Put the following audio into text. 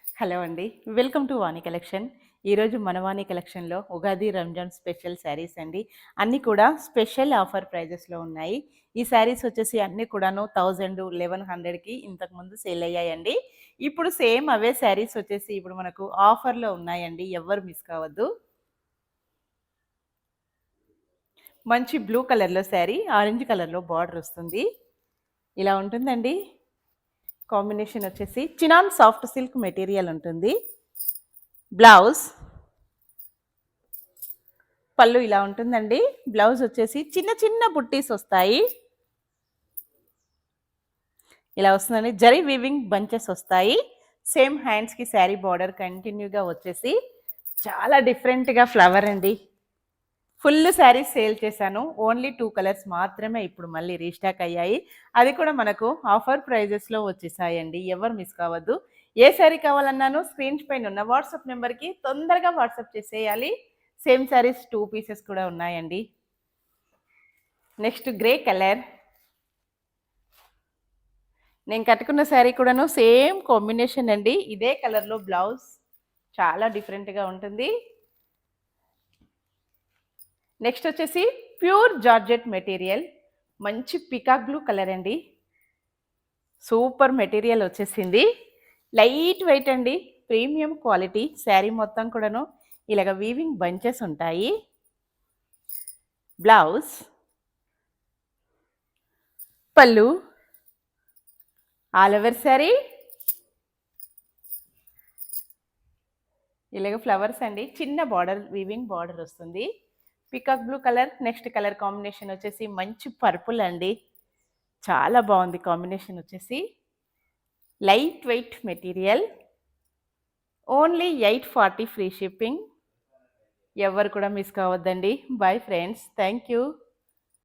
Hello అండి. Welcome to Vani collection. ఈరోజు మన వాణి కలెక్షన్‌లో ఉగాది, రంజాన్ స్పెషల్ శారీస్ అండి. అన్నీ కూడా స్పెషల్ ఆఫర్ ప్రైజెస్‌లో ఉన్నాయి. ఈ శారీస్ వచ్చేసి అన్నీ కూడాను 1000, 1100కి ఇంతకుముందు సేల్ అయ్యాయండి. ఇప్పుడు సేమ్ అవే శారీస్ వచ్చేసి ఇప్పుడు మనకు ఆఫర్‌లో ఉన్నాయండి. ఎవ్వరు మిస్ కావద్దు. మంచి బ్లూ కలర్‌లో శారీ, ఆరెంజ్ కలర్‌లో బార్డర్ వస్తుంది. ఇలా ఉంటుందండి. కాంబినేషన్ వచ్చేసి చినాన్ సాఫ్ట్ సిల్క్ మెటీరియల్ ఉంటుంది. బ్లౌజ్ పళ్ళు ఇలా ఉంటుందండి. బ్లౌజ్ వచ్చేసి చిన్న చిన్న బుట్టీస్ వస్తాయి. ఇలా వస్తుందండి. జరీ వీవింగ్ బంచెస్ వస్తాయి. సేమ్ హ్యాండ్స్‌కి శారీ బార్డర్ కంటిన్యూగా వచ్చేసి చాలా డిఫరెంట్‌గా ఫ్లవర్ అండి. ఫుల్ శారీస్ సేల్ చేశాను. ఓన్లీ 2 కలర్స్ మాత్రమే ఇప్పుడు మళ్ళీ రీస్టాక్ అయ్యాయి. అది కూడా మనకు ఆఫర్ ప్రైజెస్‌లో వచ్చేసాయండి. ఎవరు మిస్ కావద్దు. ఏ శారీ కావాలన్నాను స్క్రీన్ పైన ఉన్న వాట్సాప్ నెంబర్‌కి తొందరగా వాట్సాప్ చేసేయాలి. సేమ్ శారీస్ 2 పీసెస్ కూడా ఉన్నాయండి. Next grey colour. నేను కట్టుకున్న శారీ కూడాను సేమ్ కాంబినేషన్ అండి. ఇదే కలర్‌లో బ్లౌజ్ చాలా డిఫరెంట్‌గా ఉంటుంది. నెక్స్ట్ వచ్చేసి ప్యూర్ జార్జెట్ మెటీరియల్. మంచి పికాక్ బ్లూ కలర్ అండి. సూపర్ మెటీరియల్ వచ్చేసింది. లైట్ వెయిట్ అండి. Premium quality. శారీ మొత్తం కూడాను ఇలాగ వీవింగ్ బంచెస్ ఉంటాయి. Blouse, pallu, all over sari ఇలాగ ఫ్లవర్స్ అండి. చిన్న బార్డర్ వీవింగ్ బార్డర్ వస్తుంది. Peacock blue colour. Next colour combination వచ్చేసి మంచి పర్పుల్ అండి. చాలా బాగుంది కాంబినేషన్ వచ్చేసి. Light weight material. Only 840 free shipping. ఎవరు కూడా మిస్ కావద్దండి. Bye friends. Thank you.